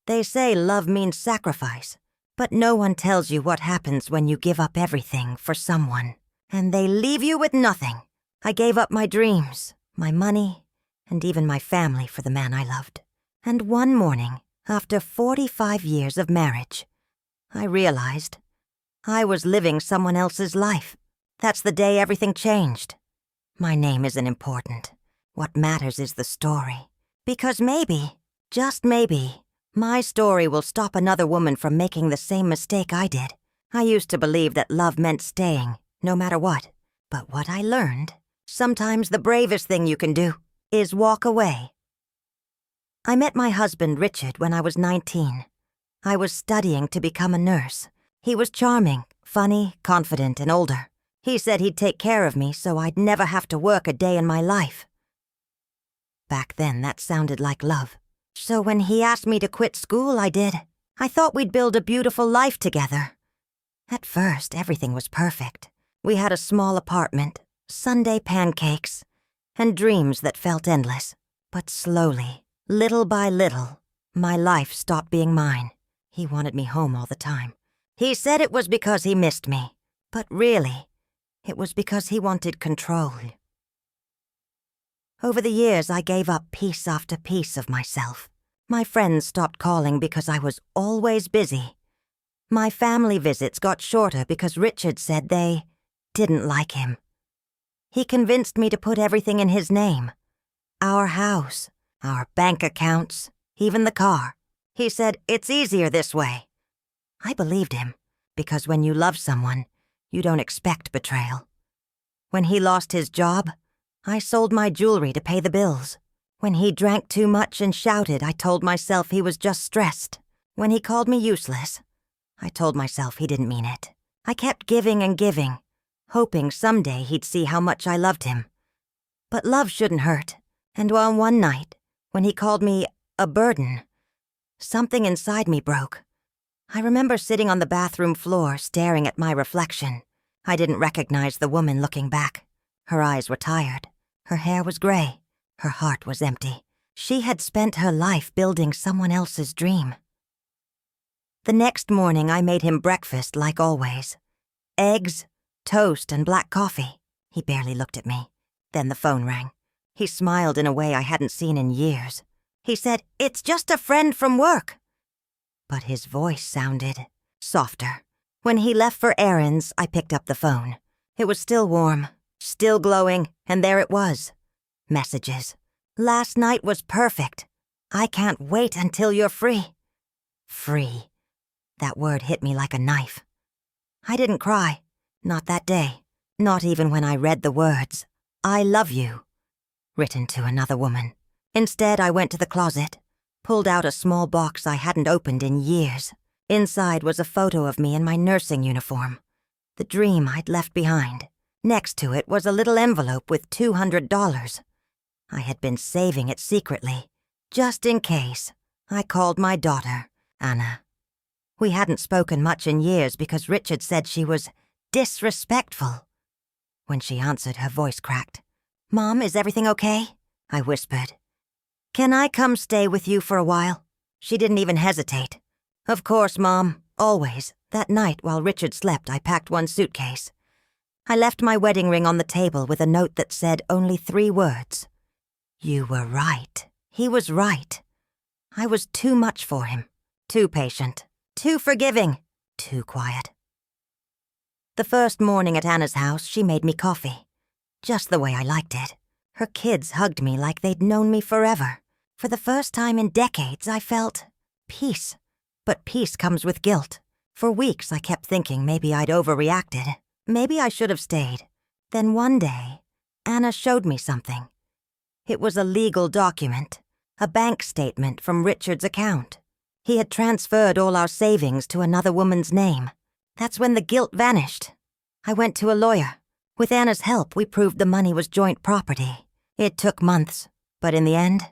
They say love means sacrifice, but no one tells you what happens when you give up everything for someone, and they leave you with nothing. I gave up my dreams, my money, and even my family for the man I loved. And one morning, after 45 years of marriage, I realized I was living someone else's life. That's the day everything changed. My name isn't important. What matters is the story. Because maybe, just maybe, my story will stop another woman from making the same mistake I did. I used to believe that love meant staying, no matter what. But what I learned, sometimes the bravest thing you can do is walk away. I met my husband, Richard, when I was 19. I was studying to become a nurse. He was charming, funny, confident, and older. He said he'd take care of me so I'd never have to work a day in my life. Back then, that sounded like love. So when he asked me to quit school, I did. I thought we'd build a beautiful life together. At first, everything was perfect. We had a small apartment, Sunday pancakes, and dreams that felt endless. But slowly, little by little, my life stopped being mine. He wanted me home all the time. He said it was because he missed me, but really, it was because he wanted control. Over the years, I gave up piece after piece of myself. My friends stopped calling because I was always busy. My family visits got shorter because Richard said they didn't like him. He convinced me to put everything in his name. Our house, our bank accounts, even the car. He said, it's easier this way. I believed him, because when you love someone, you don't expect betrayal. When he lost his job, I sold my jewelry to pay the bills. When he drank too much and shouted, I told myself he was just stressed. When he called me useless, I told myself he didn't mean it. I kept giving and giving, hoping someday he'd see how much I loved him. But love shouldn't hurt, and on one night, when he called me a burden, something inside me broke. I remember sitting on the bathroom floor, staring at my reflection. I didn't recognize the woman looking back. Her eyes were tired. Her hair was gray. Her heart was empty. She had spent her life building someone else's dream. The next morning, I made him breakfast like always. Eggs, toast, and black coffee. He barely looked at me. Then the phone rang. He smiled in a way I hadn't seen in years. He said, "It's just a friend from work." But his voice sounded softer. When he left for errands, I picked up the phone. It was still warm, still glowing, and there it was. Messages. "Last night was perfect. I can't wait until you're free." Free. That word hit me like a knife. I didn't cry. Not that day. Not even when I read the words, "I love you," written to another woman. Instead, I went to the closet, pulled out a small box I hadn't opened in years. Inside was a photo of me in my nursing uniform, the dream I'd left behind. Next to it was a little envelope with $200. I had been saving it secretly, just in case. I called my daughter, Anna. We hadn't spoken much in years because Richard said she was disrespectful. When she answered, her voice cracked. "Mom, is everything okay?" I whispered. "Can I come stay with you for a while?" She didn't even hesitate. "Of course, Mom, always." That night, while Richard slept, I packed one suitcase. I left my wedding ring on the table with a note that said only 3 words. You were right. He was right. I was too much for him. Too patient. Too forgiving. Too quiet. The first morning at Anna's house, she made me coffee. Just the way I liked it. Her kids hugged me like they'd known me forever. For the first time in decades, I felt peace. But peace comes with guilt. For weeks, I kept thinking maybe I'd overreacted. Maybe I should have stayed. Then one day, Anna showed me something. It was a legal document, a bank statement from Richard's account. He had transferred all our savings to another woman's name. That's when the guilt vanished. I went to a lawyer. With Anna's help, we proved the money was joint property. It took months, but in the end,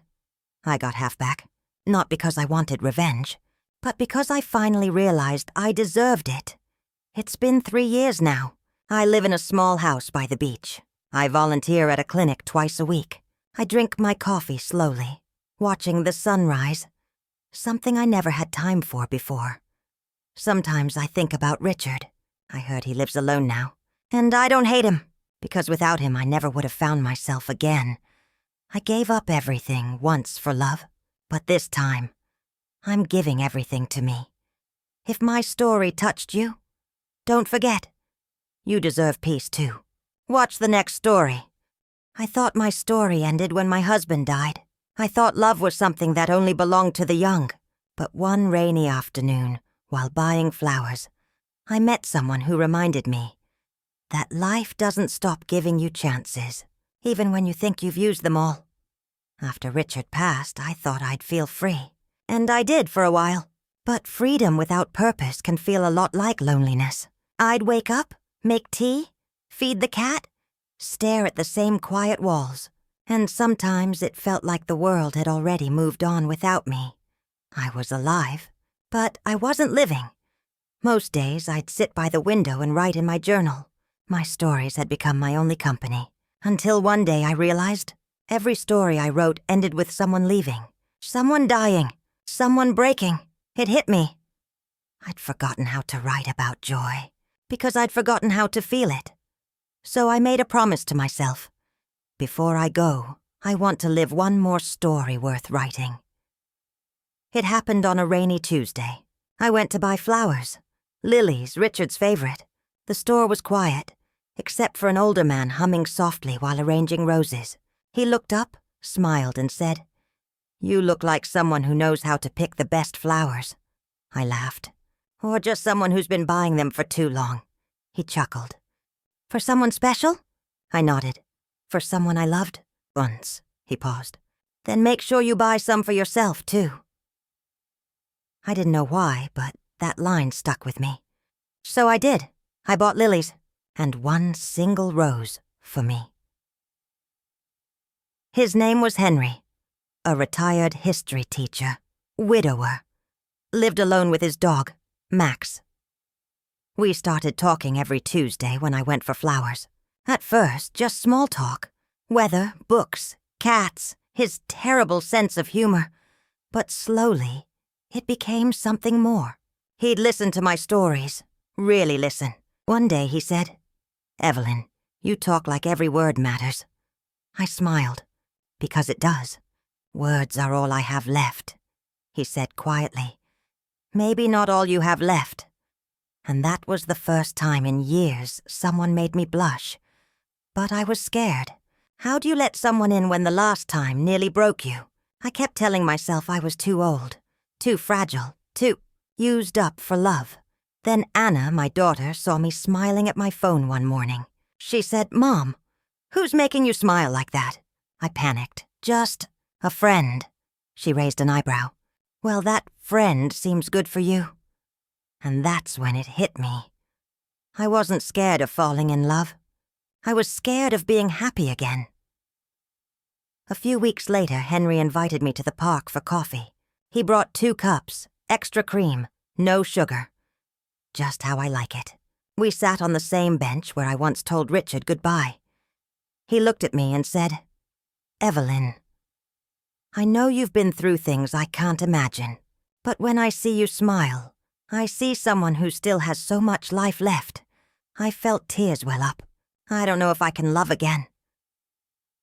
I got half back. Not because I wanted revenge, but because I finally realized I deserved it. It's been 3 years now. I live in a small house by the beach. I volunteer at a clinic twice a week. I drink my coffee slowly, watching the sunrise, something I never had time for before. Sometimes I think about Richard. I heard he lives alone now. And I don't hate him, because without him I never would have found myself again. I gave up everything once for love, but this time, I'm giving everything to me. If my story touched you, don't forget, you deserve peace too. Watch the next story. I thought my story ended when my husband died. I thought love was something that only belonged to the young. But one rainy afternoon, while buying flowers, I met someone who reminded me that life doesn't stop giving you chances, even when you think you've used them all. After Richard passed, I thought I'd feel free. And I did for a while. But freedom without purpose can feel a lot like loneliness. I'd wake up, make tea, feed the cat, stare at the same quiet walls. And sometimes it felt like the world had already moved on without me. I was alive, but I wasn't living. Most days I'd sit by the window and write in my journal. My stories had become my only company. Until one day I realized every story I wrote ended with someone leaving, someone dying, someone breaking. It hit me. I'd forgotten how to write about joy, because I'd forgotten how to feel it. So I made a promise to myself. Before I go, I want to live one more story worth writing. It happened on a rainy Tuesday. I went to buy flowers. Lilies, Richard's favorite. The store was quiet, except for an older man humming softly while arranging roses. He looked up, smiled, and said, "You look like someone who knows how to pick the best flowers." I laughed. "Or just someone who's been buying them for too long." He chuckled. "For someone special?" I nodded. "For someone I loved?" "Once." He paused. "Then make sure you buy some for yourself, too." I didn't know why, but that line stuck with me. So I did. I bought lilies, and one single rose for me. His name was Henry, a retired history teacher, widower, lived alone with his dog, Max. We started talking every Tuesday when I went for flowers. At first, just small talk. Weather, books, cats, his terrible sense of humor. But slowly, it became something more. He'd listen to my stories, really listen. One day he said, "Evelyn, you talk like every word matters." I smiled, because it does. "Words are all I have left," he said quietly. "Maybe not all you have left." And that was the first time in years someone made me blush. But I was scared. How do you let someone in when the last time nearly broke you? I kept telling myself I was too old, too fragile, too used up for love. Then Anna, my daughter, saw me smiling at my phone one morning. She said, "Mom, who's making you smile like that?" I panicked. "Just a friend." She raised an eyebrow. "Well, that friend seems good for you." And that's when it hit me. I wasn't scared of falling in love. I was scared of being happy again. A few weeks later, Henry invited me to the park for coffee. He brought 2 cups, extra cream, no sugar. Just how I like it. We sat on the same bench where I once told Richard goodbye. He looked at me and said, "Evelyn, I know you've been through things I can't imagine, but when I see you smile, I see someone who still has so much life left." I felt tears well up. I don't know if I can love again.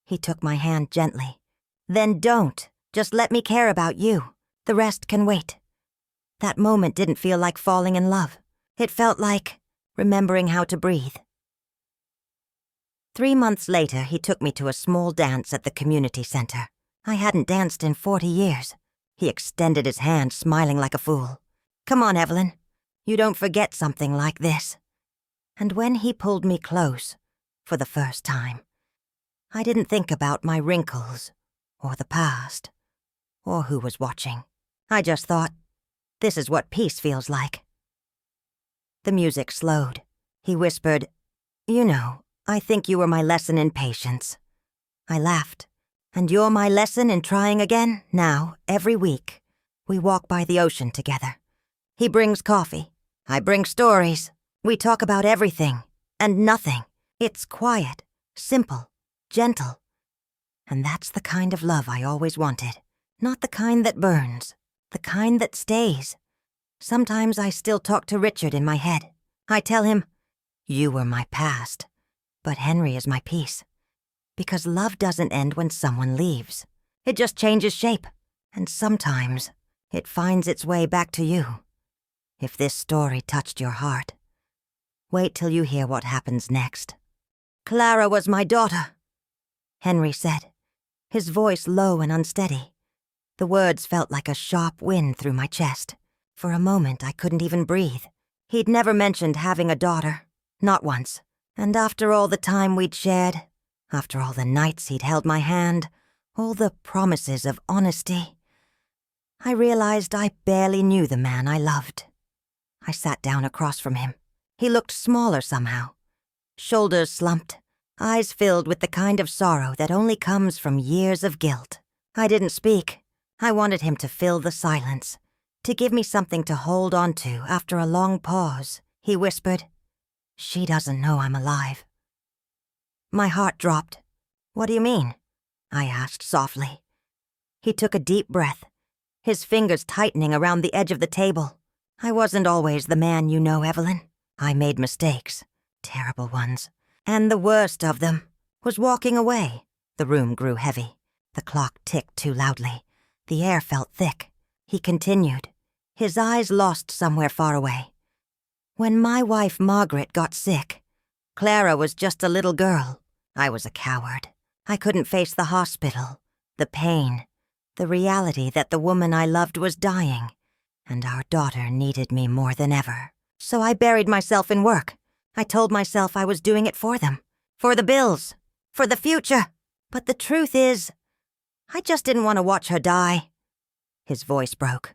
He took my hand gently. "Then don't. Just let me care about you. The rest can wait." That moment didn't feel like falling in love. It felt like remembering how to breathe. 3 months later, he took me to a small dance at the community center. I hadn't danced in 40 years. He extended his hand, smiling like a fool. "Come on, Evelyn. You don't forget something like this." And when he pulled me close, for the first time, I didn't think about my wrinkles, or the past, or who was watching. I just thought, this is what peace feels like. The music slowed. He whispered, "You know, I think you were my lesson in patience." I laughed. "And you're my lesson in trying again, now, every week. We walk by the ocean together. He brings coffee. I bring stories. We talk about everything and nothing. It's quiet, simple, gentle. And that's the kind of love I always wanted. Not the kind that burns, The kind that stays. Sometimes I still talk to Richard in my head. I tell him, "You were my past, but Henry is my peace." Because love doesn't end when someone leaves. It just changes shape. And sometimes it finds its way back to you. If this story touched your heart, wait till you hear what happens next. "Clara was my daughter," Henry said, his voice low and unsteady. The words felt like a sharp wind through my chest. For a moment, I couldn't even breathe. He'd never mentioned having a daughter, not once. And after all the time we'd shared, after all the nights he'd held my hand, all the promises of honesty, I realized I barely knew the man I loved. I sat down across from him. He looked smaller somehow. Shoulders slumped, eyes filled with the kind of sorrow that only comes from years of guilt. I didn't speak. I wanted him to fill the silence, to give me something to hold on to after a long pause. He whispered, "She doesn't know I'm alive." My heart dropped. "What do you mean?" I asked softly. He took a deep breath, his fingers tightening around the edge of the table. "I wasn't always the man you know, Evelyn. I made mistakes, terrible ones, and the worst of them was walking away." The room grew heavy. The clock ticked too loudly. The air felt thick. He continued, his eyes lost somewhere far away. "When my wife Margaret got sick, Clara was just a little girl. I was a coward. I couldn't face the hospital, the pain, the reality that the woman I loved was dying, and our daughter needed me more than ever. So I buried myself in work. I told myself I was doing it for them, for the bills, for the future. But the truth is, I just didn't want to watch her die." His voice broke.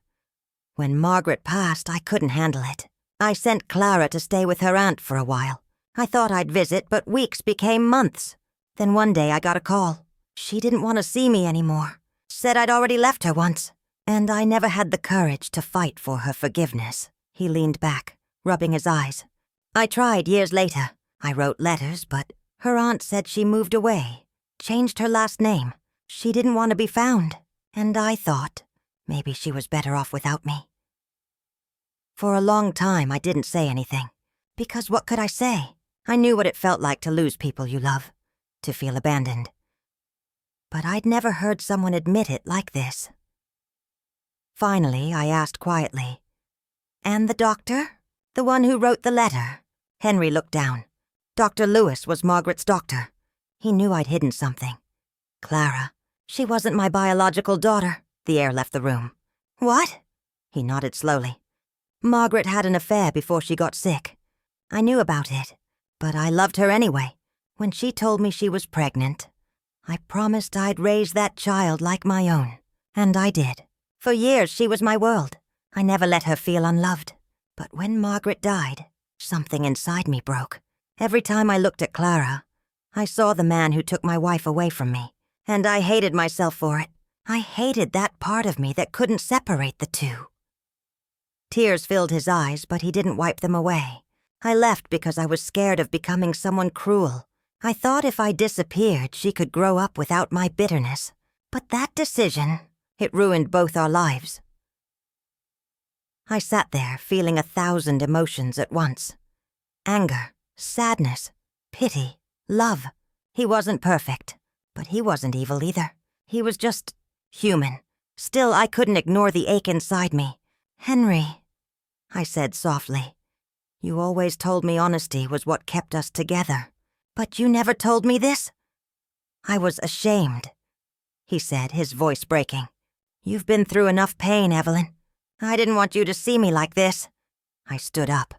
"When Margaret passed, I couldn't handle it. I sent Clara to stay with her aunt for a while. I thought I'd visit, but weeks became months. Then one day I got a call. She didn't want to see me anymore. Said I'd already left her once. And I never had the courage to fight for her forgiveness." He leaned back, rubbing his eyes. "I tried years later. I wrote letters, but her aunt said she moved away, changed her last name. She didn't want to be found. And I thought maybe she was better off without me." For a long time, I didn't say anything. Because what could I say? I knew what it felt like to lose people you love, to feel abandoned. But I'd never heard someone admit it like this. Finally, I asked quietly, "And the doctor? The one who wrote the letter?" Henry looked down. Dr. Lewis was Margaret's doctor. He knew I'd hidden something. "Clara, she wasn't my biological daughter." The air left the room. "What?" He nodded slowly. "Margaret had an affair before she got sick. I knew about it, but I loved her anyway. When she told me she was pregnant, I promised I'd raise that child like my own. And I did. For years, she was my world. I never let her feel unloved. But when Margaret died, something inside me broke. Every time I looked at Clara, I saw the man who took my wife away from me. And I hated myself for it. I hated that part of me that couldn't separate the two." Tears filled his eyes, but he didn't wipe them away. I left because I was scared of becoming someone cruel. I thought if I disappeared, she could grow up without my bitterness. But that decision, it ruined both our lives. I sat there, feeling 1,000 emotions at once. Anger, sadness, pity, love. He wasn't perfect, but he wasn't evil either. He was just human. Still, I couldn't ignore the ache inside me. "Henry," I said softly, "you always told me honesty was what kept us together. But you never told me this?" "I was ashamed," he said, his voice breaking. "You've been through enough pain, Evelyn. I didn't want you to see me like this." I stood up,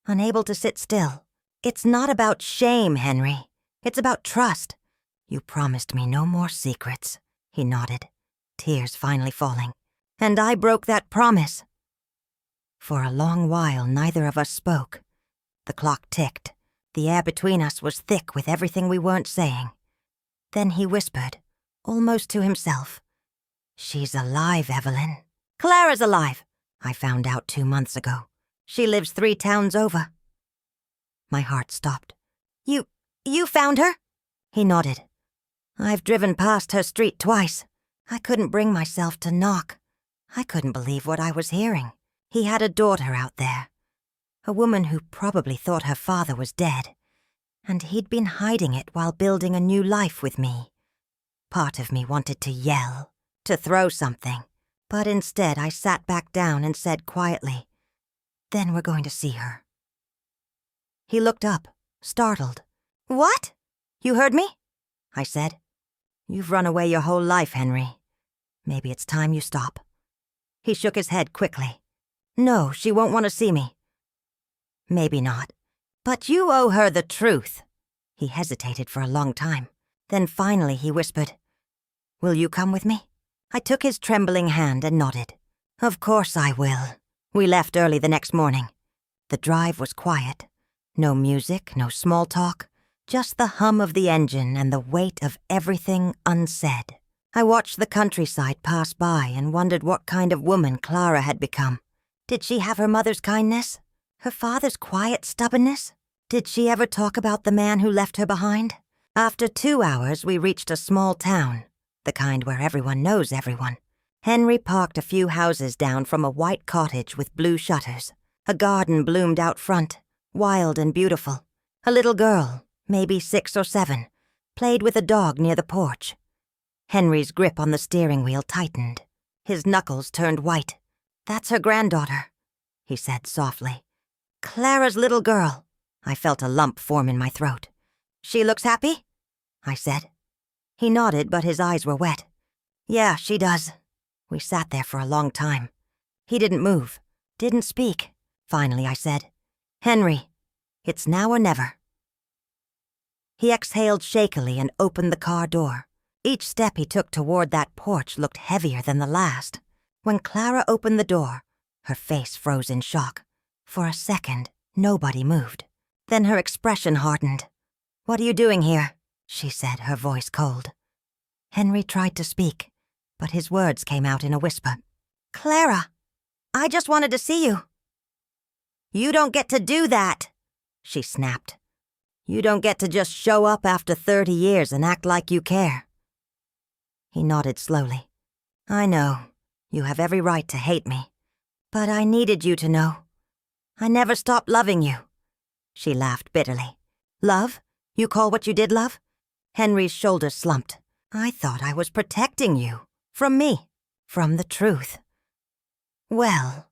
unable to sit still. "It's not about shame, Henry. It's about trust. You promised me no more secrets." He nodded, tears finally falling. "And I broke that promise." For a long while, neither of us spoke. The clock ticked. The air between us was thick with everything we weren't saying. Then he whispered, almost to himself, "She's alive, Evelyn." "Clara's alive," I found out 2 months ago. "She lives 3 towns over." My heart stopped. You found her?" He nodded. "I've driven past her street twice. I couldn't bring myself to knock. I couldn't believe what I was hearing. He had a daughter out there, a woman who probably thought her father was dead, and he'd been hiding it while building a new life with me. Part of me wanted to yell, to throw something, but instead I sat back down and said quietly, "Then we're going to see her." He looked up, startled. "What? You heard me?" I said. "You've run away your whole life, Henry. Maybe it's time you stop." He shook his head quickly. "No, she won't want to see me." "Maybe not. But you owe her the truth." He hesitated for a long time. Then finally he whispered, "Will you come with me?" I took his trembling hand and nodded. "Of course I will." We left early the next morning. The drive was quiet. No music, no small talk. Just the hum of the engine and the weight of everything unsaid. I watched the countryside pass by and wondered what kind of woman Clara had become. Did she have her mother's kindness? Her father's quiet stubbornness? Did she ever talk about the man who left her behind? After 2 hours, we reached a small town, the kind where everyone knows everyone. Henry parked a few houses down from a white cottage with blue shutters. A garden bloomed out front, wild and beautiful. A little girl, maybe 6 or 7, played with a dog near the porch. Henry's grip on the steering wheel tightened. His knuckles turned white. "That's her granddaughter," he said softly. "Clara's little girl." I felt a lump form in my throat. "She looks happy?" I said. He nodded, but his eyes were wet. "Yeah, she does." We sat there for a long time. He didn't move, didn't speak. Finally, I said, "Henry, it's now or never." He exhaled shakily and opened the car door. Each step he took toward that porch looked heavier than the last. When Clara opened the door, her face froze in shock. For a second, nobody moved. Then her expression hardened. "What are you doing here?" she said, her voice cold. Henry tried to speak, but his words came out in a whisper. "Clara, I just wanted to see you." "You don't get to do that," she snapped. "You don't get to just show up after 30 years and act like you care." He nodded slowly. "I know. You have every right to hate me. But I needed you to know. I never stopped loving you." She laughed bitterly. "Love? You call what you did love?" Henry's shoulders slumped. "I thought I was protecting you. From me. From the truth." "Well,"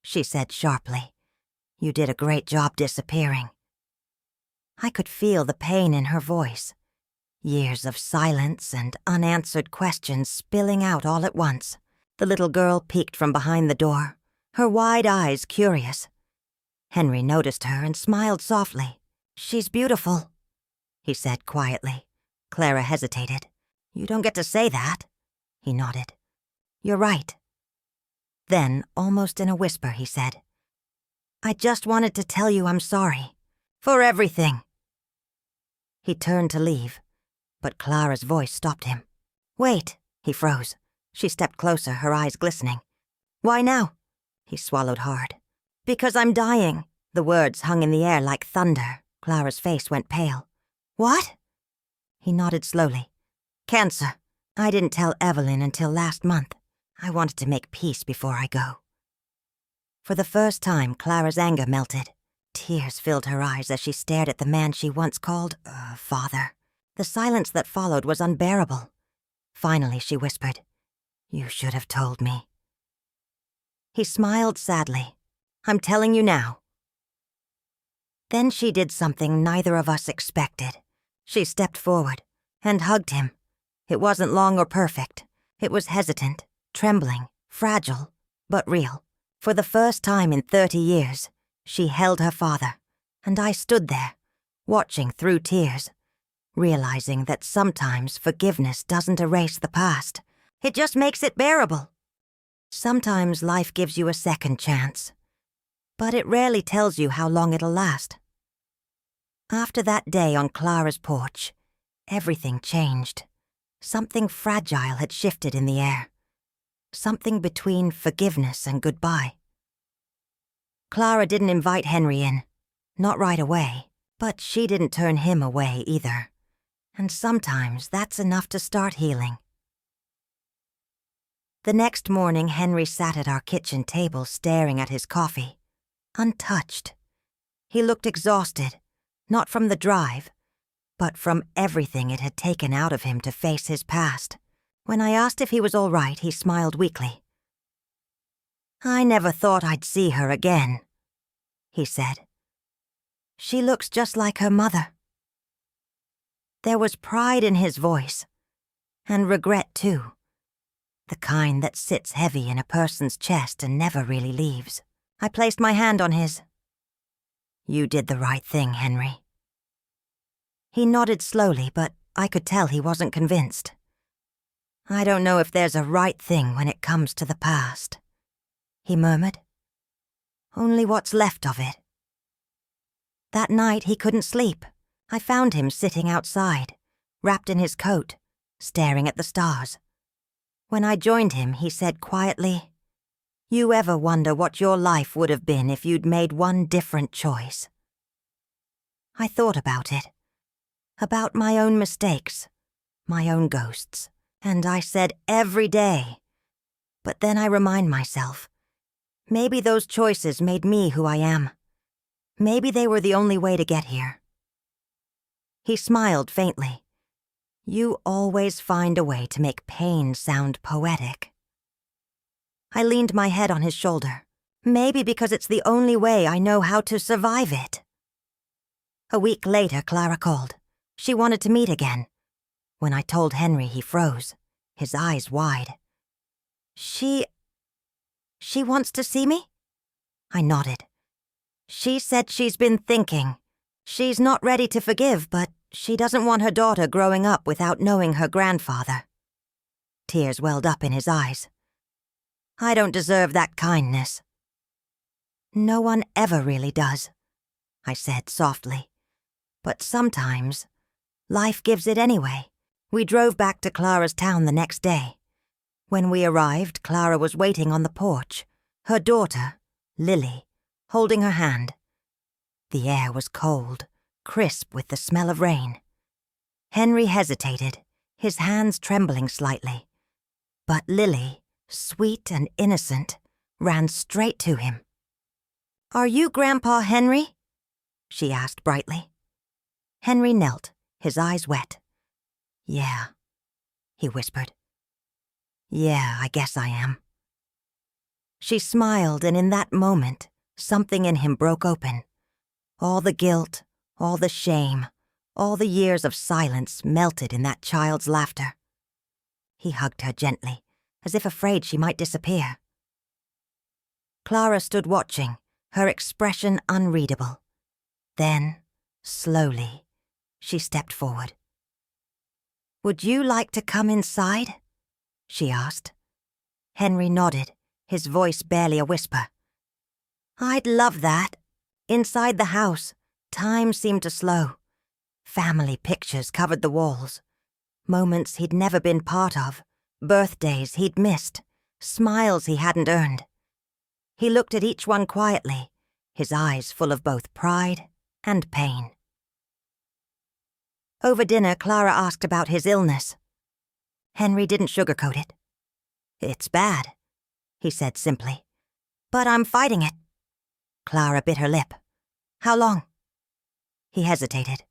she said sharply, "you did a great job disappearing." I could feel the pain in her voice. Years of silence and unanswered questions spilling out all at once. The little girl peeked from behind the door, her wide eyes curious. Henry noticed her and smiled softly. "She's beautiful," he said quietly. Clara hesitated. "You don't get to say that." He nodded. "You're right." Then, almost in a whisper, he said, "I just wanted to tell you I'm sorry. For everything." He turned to leave, but Clara's voice stopped him. "Wait," he froze. She stepped closer, her eyes glistening. "Why now?" He swallowed hard. "Because I'm dying." The words hung in the air like thunder. Clara's face went pale. "What?" He nodded slowly. "Cancer. I didn't tell Evelyn until last month. I wanted to make peace before I go." For the first time, Clara's anger melted. Tears filled her eyes as she stared at the man she once called, father. The silence that followed was unbearable. Finally, she whispered, "You should have told me." He smiled sadly. "I'm telling you now." Then she did something neither of us expected. She stepped forward and hugged him. It wasn't long or perfect. It was hesitant, trembling, fragile, but real. For the first time in 30 years, she held her father, and I stood there, watching through tears, realizing that sometimes forgiveness doesn't erase the past. It just makes it bearable. Sometimes life gives you a second chance, but it rarely tells you how long it'll last. After that day on Clara's porch, everything changed. Something fragile had shifted in the air. Something between forgiveness and goodbye. Clara didn't invite Henry in, not right away, but she didn't turn him away either. And sometimes that's enough to start healing. The next morning, Henry sat at our kitchen table staring at his coffee, untouched. He looked exhausted, not from the drive, but from everything it had taken out of him to face his past. When I asked if he was all right, he smiled weakly. "I never thought I'd see her again," he said. "She looks just like her mother." There was pride in his voice, and regret too, the kind that sits heavy in a person's chest and never really leaves. I placed my hand on his. "You did the right thing, Henry." He nodded slowly, but I could tell he wasn't convinced. "I don't know if there's a right thing when it comes to the past," he murmured. "Only what's left of it." That night he couldn't sleep. I found him sitting outside, wrapped in his coat, staring at the stars. When I joined him, he said quietly, "You ever wonder what your life would have been if you'd made one different choice?" I thought about it, about my own mistakes, my own ghosts, and I said every day. But then I remind myself, maybe those choices made me who I am. Maybe they were the only way to get here. He smiled faintly. "You always find a way to make pain sound poetic." I leaned my head on his shoulder, maybe because it's the only way I know how to survive it. A week later, Clara called. She wanted to meet again. When I told Henry, he froze, his eyes wide. She wants to see me?" I nodded. "She said she's been thinking. She's not ready to forgive, but she doesn't want her daughter growing up without knowing her grandfather." Tears welled up in his eyes. "I don't deserve that kindness." "No one ever really does," I said softly. "But sometimes, life gives it anyway." We drove back to Clara's town the next day. When we arrived, Clara was waiting on the porch, her daughter, Lily, holding her hand. The air was cold, crisp with the smell of rain. Henry hesitated, his hands trembling slightly. But Lily, sweet and innocent, ran straight to him. "Are you Grandpa Henry?" she asked brightly. Henry knelt, his eyes wet. "Yeah," he whispered. "Yeah, I guess I am." She smiled, and in that moment, something in him broke open. All the guilt, all the shame, all the years of silence melted in that child's laughter. He hugged her gently, as if afraid she might disappear. Clara stood watching, her expression unreadable. Then, slowly, she stepped forward. "Would you like to come inside?" she asked. Henry nodded, his voice barely a whisper. "I'd love that." Inside the house, time seemed to slow. Family pictures covered the walls. Moments he'd never been part of, birthdays he'd missed, smiles he hadn't earned. He looked at each one quietly, his eyes full of both pride and pain. Over dinner, Clara asked about his illness. Henry didn't sugarcoat it. "It's bad," he said simply. "But I'm fighting it." Clara bit her lip. "How long?" He hesitated.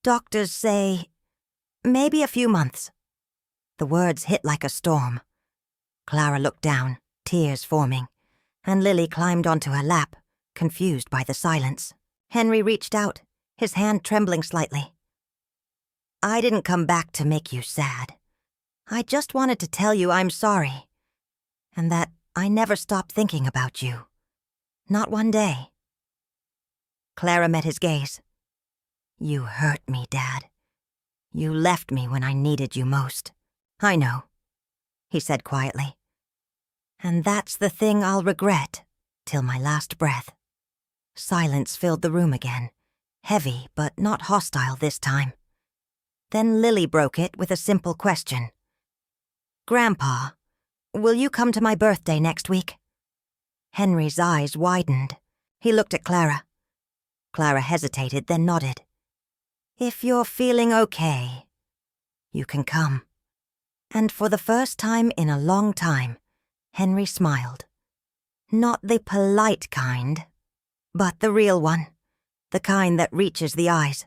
"Doctors say maybe a few months." The words hit like a storm. Clara looked down, tears forming, and Lily climbed onto her lap, confused by the silence. Henry reached out, his hand trembling slightly. "I didn't come back to make you sad. I just wanted to tell you I'm sorry, and that I never stopped thinking about you. Not one day." Clara met his gaze. "You hurt me, Dad. You left me when I needed you most." "I know," he said quietly. "And that's the thing I'll regret till my last breath." Silence filled the room again, heavy but not hostile this time. Then Lily broke it with a simple question. "Grandpa, will you come to my birthday next week?" Henry's eyes widened. He looked at Clara. Clara hesitated, then nodded. "If you're feeling okay, you can come." And for the first time in a long time, Henry smiled. Not the polite kind, but the real one, the kind that reaches the eyes.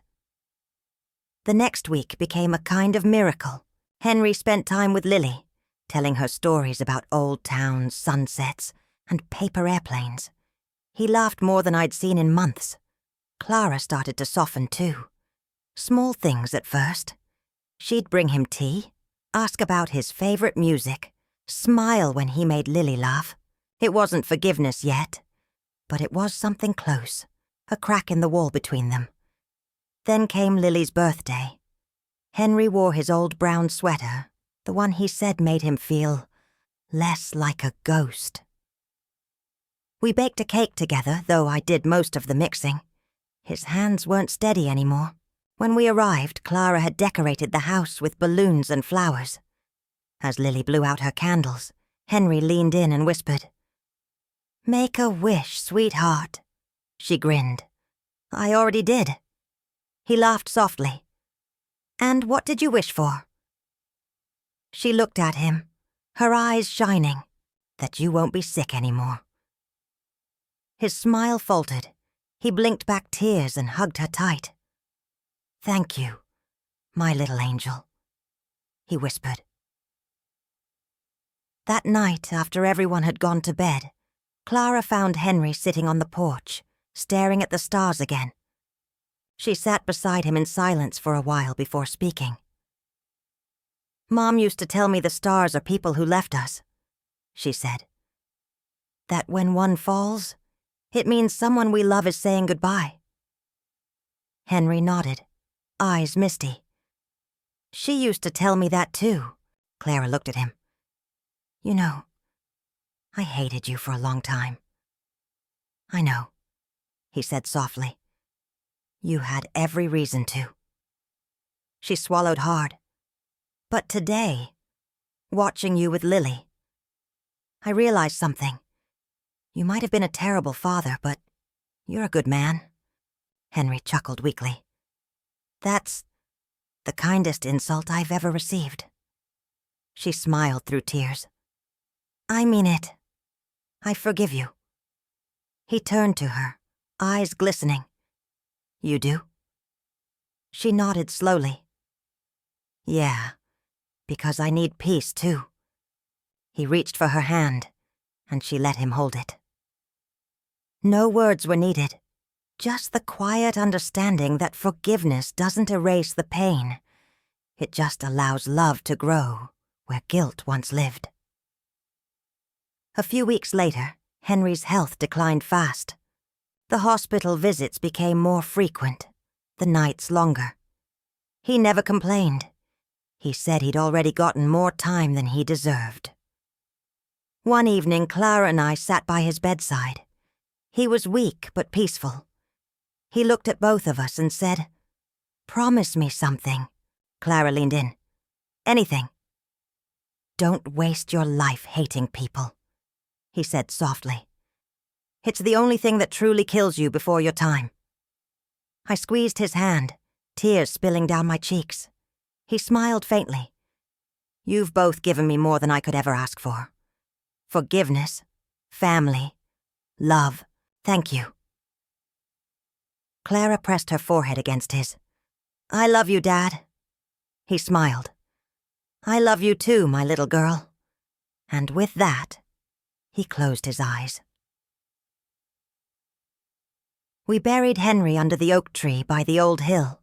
The next week became a kind of miracle. Henry spent time with Lily, telling her stories about old towns, sunsets, and paper airplanes. He laughed more than I'd seen in months. Clara started to soften too. Small things at first. She'd bring him tea, ask about his favorite music, smile when he made Lily laugh. It wasn't forgiveness yet, but it was something close, a crack in the wall between them. Then came Lily's birthday. Henry wore his old brown sweater, the one he said made him feel less like a ghost. We baked a cake together, though I did most of the mixing. His hands weren't steady anymore. When we arrived, Clara had decorated the house with balloons and flowers. As Lily blew out her candles, Henry leaned in and whispered, "Make a wish, sweetheart." She grinned. "I already did." He laughed softly. "And what did you wish for?" She looked at him, her eyes shining, "That you won't be sick anymore." His smile faltered. He blinked back tears and hugged her tight. "Thank you, my little angel," he whispered. That night, after everyone had gone to bed, Clara found Henry sitting on the porch, staring at the stars again. She sat beside him in silence for a while before speaking. "Mom used to tell me the stars are people who left us," she said. "That when one falls, it means someone we love is saying goodbye." Henry nodded, eyes misty. "She used to tell me that too." Clara looked at him. "You know, I hated you for a long time." "I know," he said softly. "You had every reason to." She swallowed hard. "But today, watching you with Lily, I realized something. You might have been a terrible father, but you're a good man." Henry chuckled weakly. "That's the kindest insult I've ever received." She smiled through tears. "I mean it. I forgive you." He turned to her, eyes glistening. "You do?" She nodded slowly. "Yeah, because I need peace too." He reached for her hand, and she let him hold it. No words were needed, just the quiet understanding that forgiveness doesn't erase the pain. It just allows love to grow where guilt once lived. A few weeks later, Henry's health declined fast. The hospital visits became more frequent, the nights longer. He never complained. He said he'd already gotten more time than he deserved. One evening, Clara and I sat by his bedside. He was weak but peaceful. He looked at both of us and said, "Promise me something." Clara leaned in. "Anything." "Don't waste your life hating people," he said softly. "It's the only thing that truly kills you before your time." I squeezed his hand, tears spilling down my cheeks. He smiled faintly. "You've both given me more than I could ever ask for. Forgiveness, family, love. Thank you." Clara pressed her forehead against his. "I love you, Dad." He smiled. "I love you too, my little girl." And with that, he closed his eyes. We buried Henry under the oak tree by the old hill.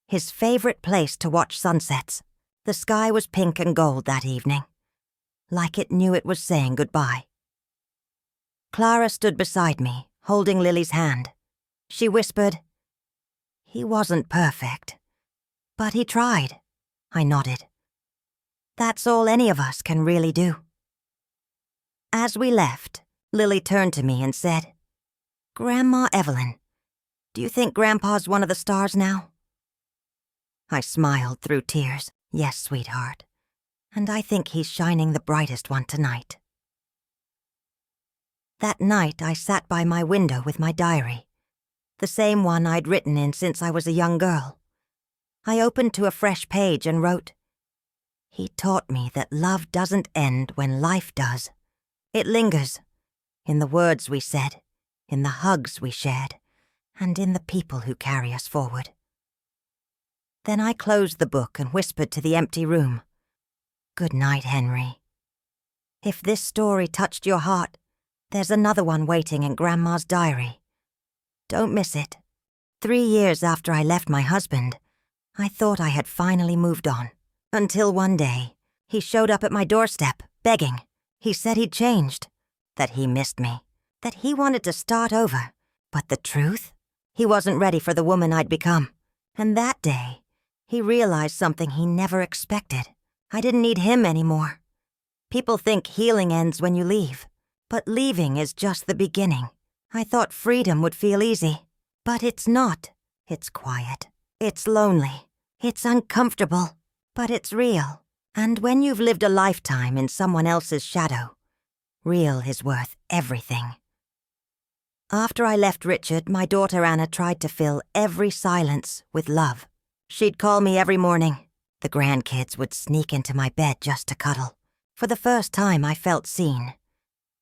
His favorite place to watch sunsets. The sky was pink and gold that evening, like it knew it was saying goodbye. Clara stood beside me, holding Lily's hand. She whispered, "He wasn't perfect, but he tried." I nodded. "That's all any of us can really do." As we left, Lily turned to me and said, "Grandma Evelyn, do you think Grandpa's one of the stars now?" I smiled through tears. "Yes, sweetheart. And I think he's shining the brightest one tonight." That night, I sat by my window with my diary, the same one I'd written in since I was a young girl. I opened to a fresh page and wrote, He taught me that love doesn't end when life does. It lingers, in the words we said, in the hugs we shared, and in the people who carry us forward. Then I closed the book and whispered to the empty room, "Good night, Henry. If this story touched your heart, there's another one waiting in Grandma's diary. Don't miss it." 3 years after I left my husband, I thought I had finally moved on. Until one day, he showed up at my doorstep, begging. He said he'd changed, that he missed me, that he wanted to start over. But the truth? He wasn't ready for the woman I'd become. And that day, he realized something he never expected. I didn't need him anymore. People think healing ends when you leave, but leaving is just the beginning. I thought freedom would feel easy, but it's not. It's quiet. It's lonely. It's uncomfortable, but it's real. And when you've lived a lifetime in someone else's shadow, real is worth everything. After I left Richard, my daughter Anna tried to fill every silence with love. She'd call me every morning. The grandkids would sneak into my bed just to cuddle. For the first time, I felt seen.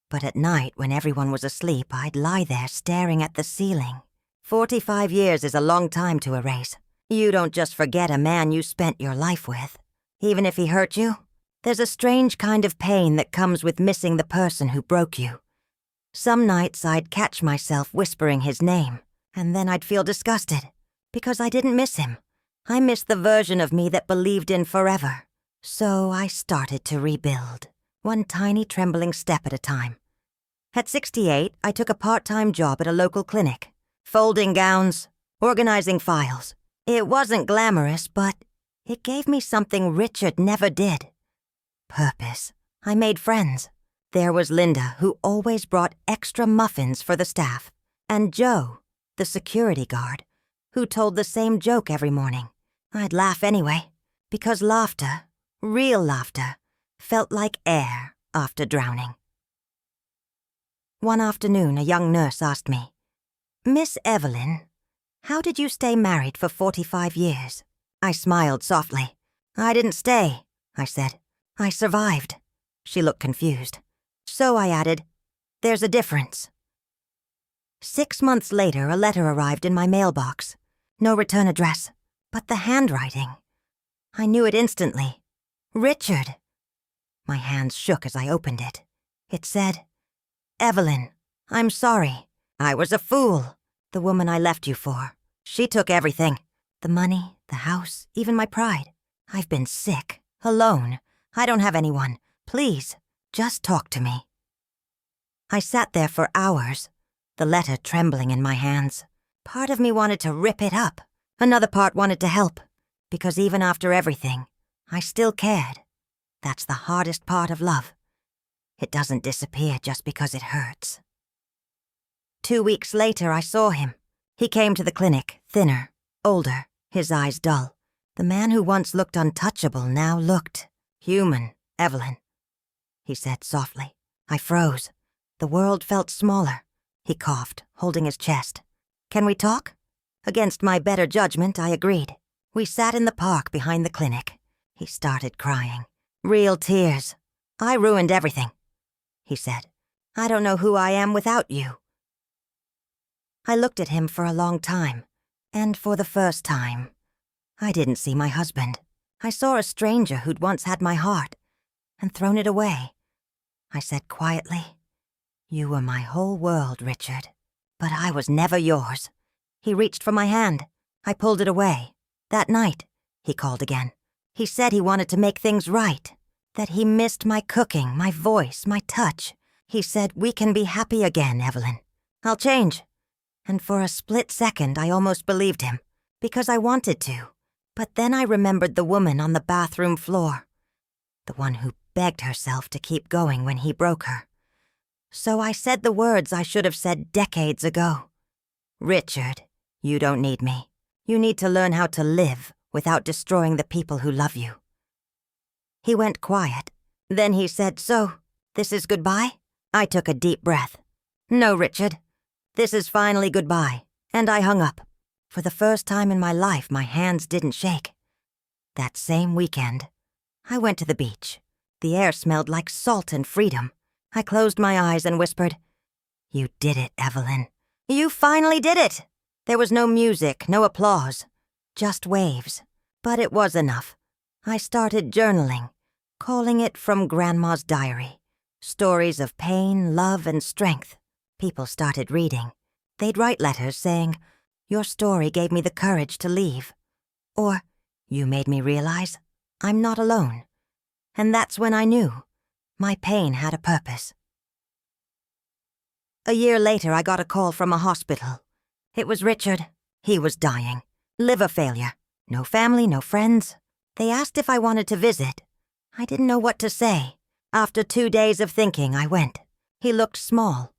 But at night, when everyone was asleep, I'd lie there staring at the ceiling. 45 years is a long time to erase. You don't just forget a man you spent your life with. Even if he hurt you, there's a strange kind of pain that comes with missing the person who broke you. Some nights I'd catch myself whispering his name, and then I'd feel disgusted, because I didn't miss him. I missed the version of me that believed in forever. So I started to rebuild, one tiny trembling step at a time. At 68, I took a part-time job at a local clinic, folding gowns, organizing files. It wasn't glamorous, but it gave me something Richard never did. Purpose. I made friends. There was Linda, who always brought extra muffins for the staff, and Joe, the security guard, who told the same joke every morning. I'd laugh anyway, because laughter, real laughter, felt like air after drowning. One afternoon, a young nurse asked me, "Miss Evelyn, how did you stay married for 45 years?" I smiled softly. "I didn't stay," I said. "I survived." She looked confused. So I added, "There's a difference." 6 months later, a letter arrived in my mailbox. No return address, but the handwriting. I knew it instantly. Richard. My hands shook as I opened it. It said, "Evelyn, I'm sorry. I was a fool. The woman I left you for. She took everything. The money, the house, even my pride. I've been sick, alone. I don't have anyone. Please, just talk to me." I sat there for hours, the letter trembling in my hands. Part of me wanted to rip it up. Another part wanted to help, because even after everything, I still cared. That's the hardest part of love. It doesn't disappear just because it hurts. 2 weeks later, I saw him. He came to the clinic, thinner, older, his eyes dull. The man who once looked untouchable now looked human. "Evelyn," he said softly. I froze. The world felt smaller. He coughed, holding his chest. "Can we talk?" Against my better judgment, I agreed. We sat in the park behind the clinic. He started crying. Real tears. "I ruined everything," he said. "I don't know who I am without you." I looked at him for a long time, and for the first time, I didn't see my husband. I saw a stranger who'd once had my heart and thrown it away. I said quietly, "You were my whole world, Richard, but I was never yours." He reached for my hand. I pulled it away. That night, he called again. He said he wanted to make things right, that he missed my cooking, my voice, my touch. He said, "We can be happy again, Evelyn. I'll change." And for a split second, I almost believed him, because I wanted to. But then I remembered the woman on the bathroom floor, the one who begged herself to keep going when he broke her. So I said the words I should have said decades ago. "Richard, you don't need me. You need to learn how to live without destroying the people who love you." He went quiet. Then he said, "So, this is goodbye?" I took a deep breath. "No, Richard. This is finally goodbye." And I hung up. For the first time in my life, my hands didn't shake. That same weekend, I went to the beach. The air smelled like salt and freedom. I closed my eyes and whispered, "You did it, Evelyn. You finally did it!" There was no music, no applause, just waves. But it was enough. I started journaling, calling it From Grandma's Diary. Stories of pain, love, and strength. People started reading. They'd write letters saying, "Your story gave me the courage to leave." Or, "You made me realize I'm not alone." And that's when I knew my pain had a purpose. A year later, I got a call from a hospital. It was Richard. He was dying. Liver failure. No family, no friends. They asked if I wanted to visit. I didn't know what to say. After 2 days of thinking, I went. He looked small,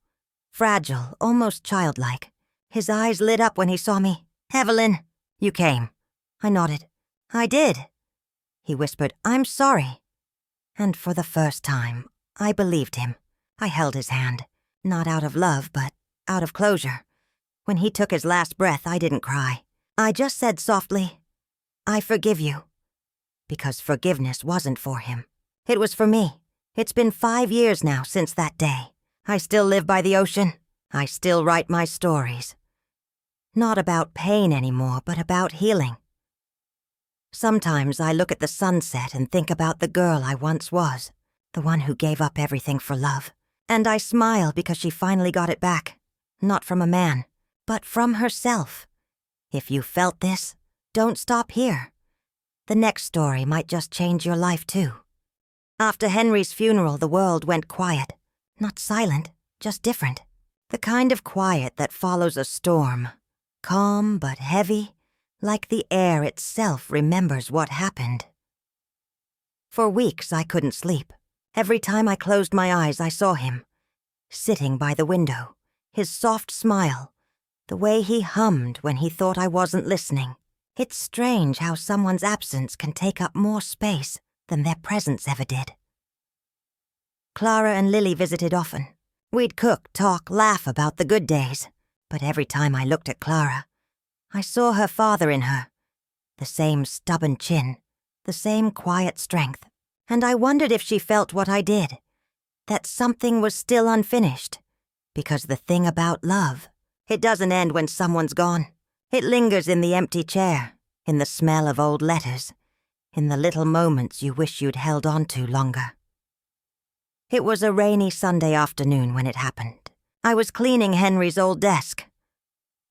fragile, almost childlike. His eyes lit up when he saw me. "Evelyn, you came." I nodded. "I did." He whispered, "I'm sorry." And for the first time, I believed him. I held his hand, not out of love, but out of closure. When he took his last breath, I didn't cry. I just said softly, "I forgive you." Because forgiveness wasn't for him. It was for me. It's been 5 years now since that day. I still live by the ocean. I still write my stories. Not about pain anymore, but about healing. Sometimes I look at the sunset and think about the girl I once was, the one who gave up everything for love. And I smile because she finally got it back. Not from a man, but from herself. If you felt this, don't stop here. The next story might just change your life too. After Henry's funeral, the world went quiet. Not silent, just different. The kind of quiet that follows a storm. Calm but heavy, like the air itself remembers what happened. For weeks I couldn't sleep. Every time I closed my eyes, I saw him. Sitting by the window, his soft smile, the way he hummed when he thought I wasn't listening. It's strange how someone's absence can take up more space than their presence ever did. Clara and Lily visited often. We'd cook, talk, laugh about the good days. But every time I looked at Clara, I saw her father in her. The same stubborn chin, the same quiet strength. And I wondered if she felt what I did, that something was still unfinished. Because the thing about love, it doesn't end when someone's gone. It lingers in the empty chair, in the smell of old letters, in the little moments you wish you'd held on to longer. It was a rainy Sunday afternoon when it happened. I was cleaning Henry's old desk,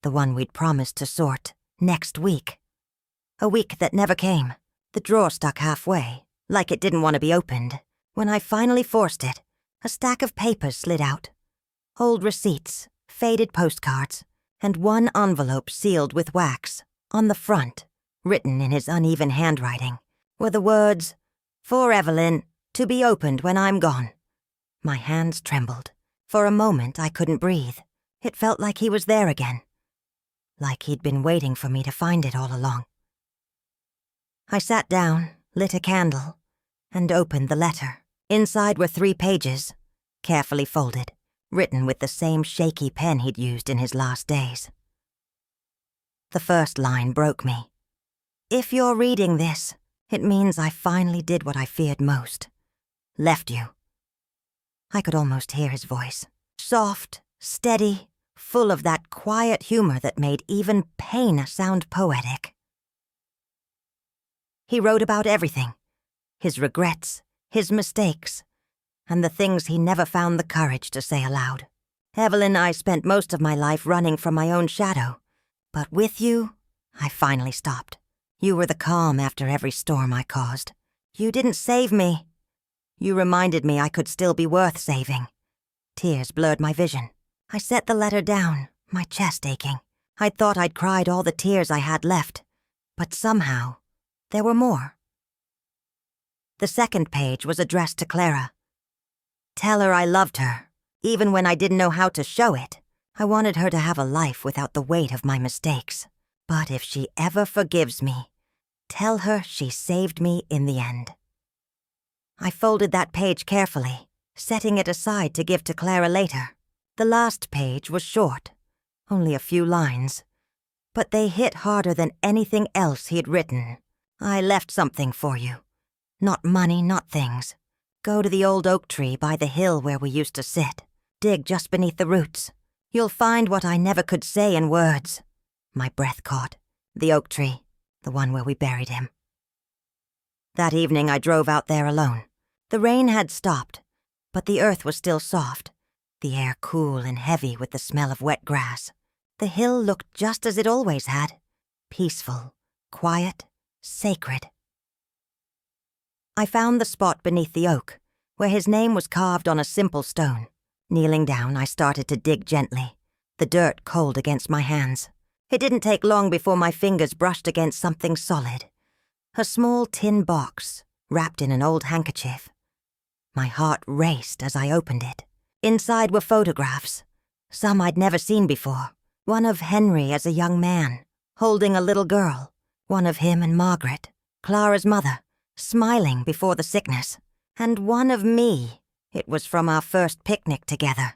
the one we'd promised to sort next week. A week that never came. The drawer stuck halfway, like it didn't want to be opened. When I finally forced it, a stack of papers slid out. Old receipts, faded postcards, and one envelope sealed with wax. On the front, written in his uneven handwriting, were the words, "For Evelyn, to be opened when I'm gone." My hands trembled. For a moment, I couldn't breathe. It felt like he was there again. Like he'd been waiting for me to find it all along. I sat down, lit a candle, and opened the letter. Inside were 3 pages, carefully folded, written with the same shaky pen he'd used in his last days. The first line broke me. "If you're reading this, it means I finally did what I feared most. Left you." I could almost hear his voice. Soft, steady, full of that quiet humor that made even pain sound poetic. He wrote about everything. His regrets, his mistakes, and the things he never found the courage to say aloud. "Evelyn, I spent most of my life running from my own shadow. But with you, I finally stopped. You were the calm after every storm I caused. You didn't save me. You reminded me I could still be worth saving." Tears blurred my vision. I set the letter down, my chest aching. I thought I'd cried all the tears I had left, but somehow there were more. The second page was addressed to Clara. Tell her I loved her, even when I didn't know how to show it. I wanted her to have a life without the weight of my mistakes. But if she ever forgives me, tell her she saved me in the end. I folded that page carefully, setting it aside to give to Clara later. The last page was short, only a few lines, but they hit harder than anything else he'd written. "I left something for you. Not money, not things. Go to the old oak tree by the hill where we used to sit. Dig just beneath the roots. You'll find what I never could say in words. My breath caught. The oak tree, the one where we buried him. That evening I drove out there alone. The rain had stopped, but the earth was still soft, the air cool and heavy with the smell of wet grass. The hill looked just as it always had, peaceful, quiet, sacred. I found the spot beneath the oak, where his name was carved on a simple stone. Kneeling down, I started to dig gently, the dirt cold against my hands. It didn't take long before my fingers brushed against something solid. A small tin box, wrapped in an old handkerchief. My heart raced as I opened it. Inside were photographs, some I'd never seen before. One of Henry as a young man, holding a little girl. One of him and Margaret, Clara's mother, smiling before the sickness. And one of me. It was from our first picnic together.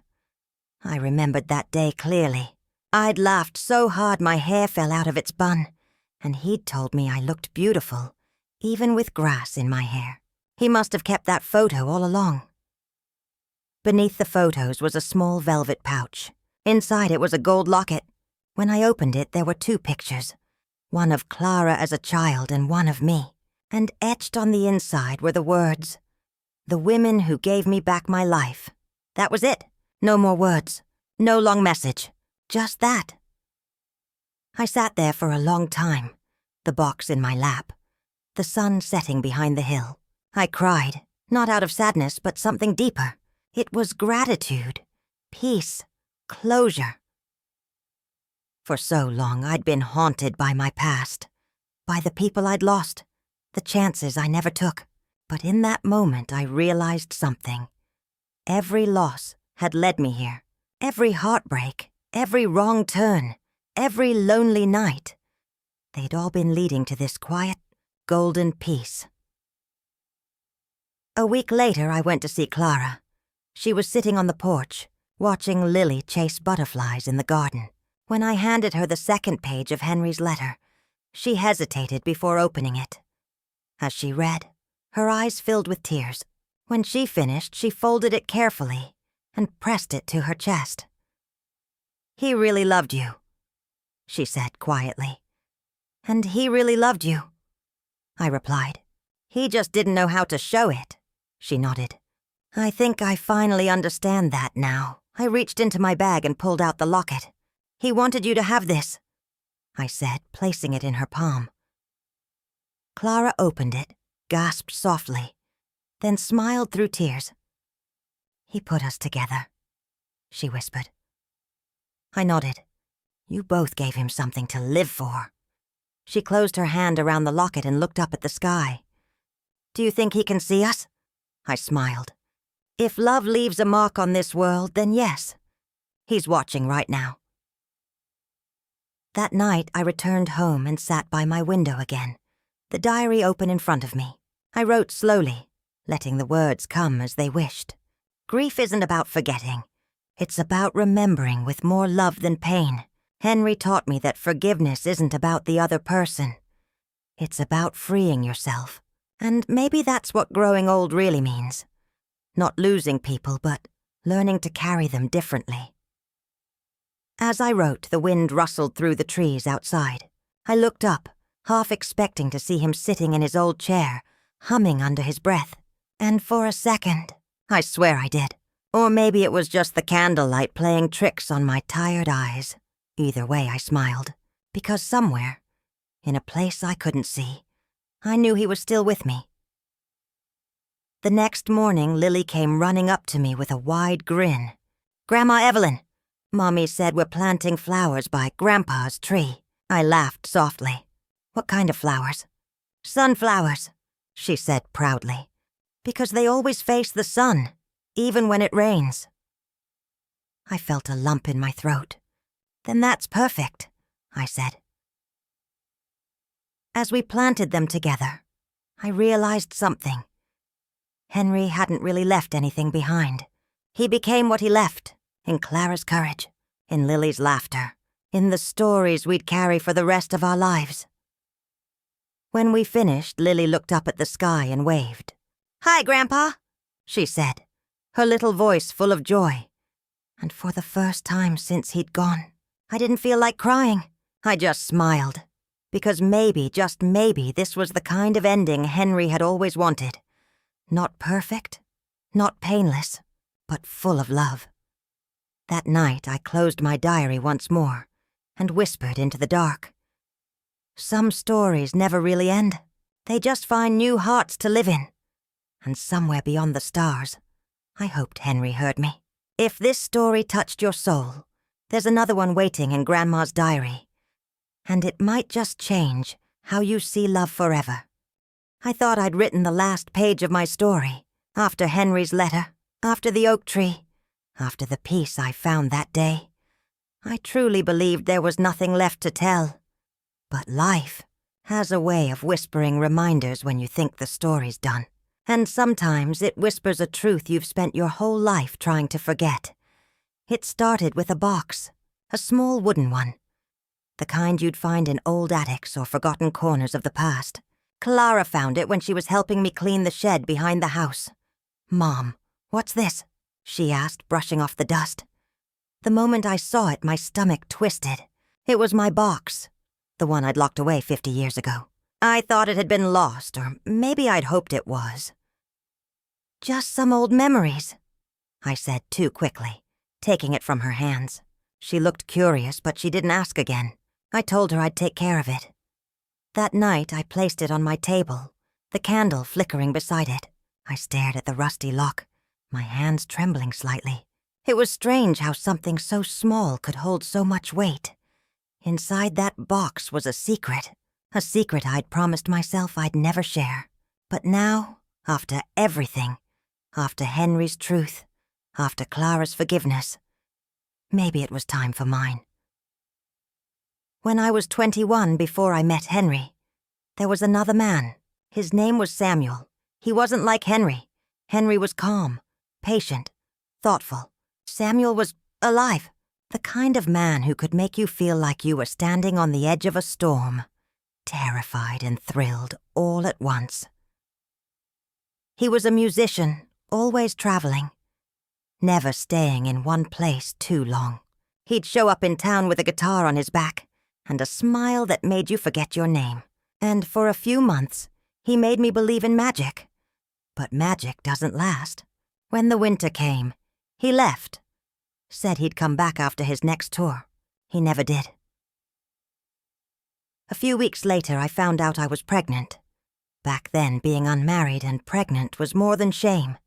I remembered that day clearly. I'd laughed so hard my hair fell out of its bun, and he'd told me I looked beautiful, even with grass in my hair. He must have kept that photo all along. Beneath the photos was a small velvet pouch. Inside it was a gold locket. When I opened it, there were two pictures, one of Clara as a child and one of me. And etched on the inside were the words, "The women who gave me back my life." That was it. No more words. No long message. Just that. I sat there for a long time, the box in my lap, the sun setting behind the hill. I cried, not out of sadness, but something deeper. It was gratitude, peace, closure. For so long I'd been haunted by my past, by the people I'd lost, the chances I never took. But in that moment I realized something. Every loss had led me here. Every heartbreak, every wrong turn, every lonely night. They'd all been leading to this quiet, golden peace. A week later I went to see Clara. She was sitting on the porch, watching Lily chase butterflies in the garden. When I handed her the second page of Henry's letter, she hesitated before opening it. As she read, her eyes filled with tears. When she finished, she folded it carefully and pressed it to her chest. "He really loved you," she said quietly. "And he really loved you," I replied. "He just didn't know how to show it," she nodded. "I think I finally understand that now." I reached into my bag and pulled out the locket. "He wanted you to have this," I said, placing it in her palm. Clara opened it, gasped softly, then smiled through tears. "He put us together," she whispered. I nodded. "You both gave him something to live for." She closed her hand around the locket and looked up at the sky. "Do you think he can see us?" I smiled. "If love leaves a mark on this world, then yes. He's watching right now." That night I returned home and sat by my window again, the diary open in front of me. I wrote slowly, letting the words come as they wished. Grief isn't about forgetting. It's about remembering with more love than pain. Henry taught me that forgiveness isn't about the other person. It's about freeing yourself. And maybe that's what growing old really means. Not losing people, but learning to carry them differently. As I wrote, the wind rustled through the trees outside. I looked up, half expecting to see him sitting in his old chair, humming under his breath. And for a second, I swear I did. Or maybe it was just the candlelight playing tricks on my tired eyes. Either way, I smiled, because somewhere, in a place I couldn't see, I knew he was still with me. The next morning, Lily came running up to me with a wide grin. "Grandma Evelyn," Mommy said, "we're planting flowers by Grandpa's tree." I laughed softly. "What kind of flowers?" "Sunflowers," she said proudly, "because they always face the sun, even when it rains." I felt a lump in my throat. "Then that's perfect," I said. As we planted them together, I realized something. Henry hadn't really left anything behind. He became what he left, in Clara's courage, in Lily's laughter, in the stories we'd carry for the rest of our lives. When we finished, Lily looked up at the sky and waved. "Hi, Grandpa," she said, her little voice full of joy. And for the first time since he'd gone, I didn't feel like crying. I just smiled. Because maybe, just maybe, this was the kind of ending Henry had always wanted. Not perfect, not painless, but full of love. That night, I closed my diary once more and whispered into the dark. Some stories never really end. They just find new hearts to live in. And somewhere beyond the stars, I hoped Henry heard me. If this story touched your soul, there's another one waiting in Grandma's diary. And it might just change how you see love forever. I thought I'd written the last page of my story, after Henry's letter, after the oak tree, after the peace I found that day. I truly believed there was nothing left to tell. But life has a way of whispering reminders when you think the story's done. And sometimes it whispers a truth you've spent your whole life trying to forget. It started with a box, a small wooden one. The kind you'd find in old attics or forgotten corners of the past. Clara found it when she was helping me clean the shed behind the house. "Mom, what's this?" she asked, brushing off the dust. The moment I saw it, my stomach twisted. It was my box, the one I'd locked away 50 years ago. I thought it had been lost, or maybe I'd hoped it was. "Just some old memories," I said too quickly, taking it from her hands. She looked curious, but she didn't ask again. I told her I'd take care of it. That night, I placed it on my table, the candle flickering beside it. I stared at the rusty lock, my hands trembling slightly. It was strange how something so small could hold so much weight. Inside that box was a secret I'd promised myself I'd never share. But now, after everything, after Henry's truth, after Clara's forgiveness, maybe it was time for mine. When I was 21, before I met Henry, there was another man. His name was Samuel. He wasn't like Henry. Henry was calm, patient, thoughtful. Samuel was alive, the kind of man who could make you feel like you were standing on the edge of a storm, terrified and thrilled all at once. He was a musician, always traveling, never staying in one place too long. He'd show up in town with a guitar on his back and a smile that made you forget your name. And for a few months, he made me believe in magic. But magic doesn't last. When the winter came, he left. Said he'd come back after his next tour. He never did. A few weeks later, I found out I was pregnant. Back then, being unmarried and pregnant was more than shame.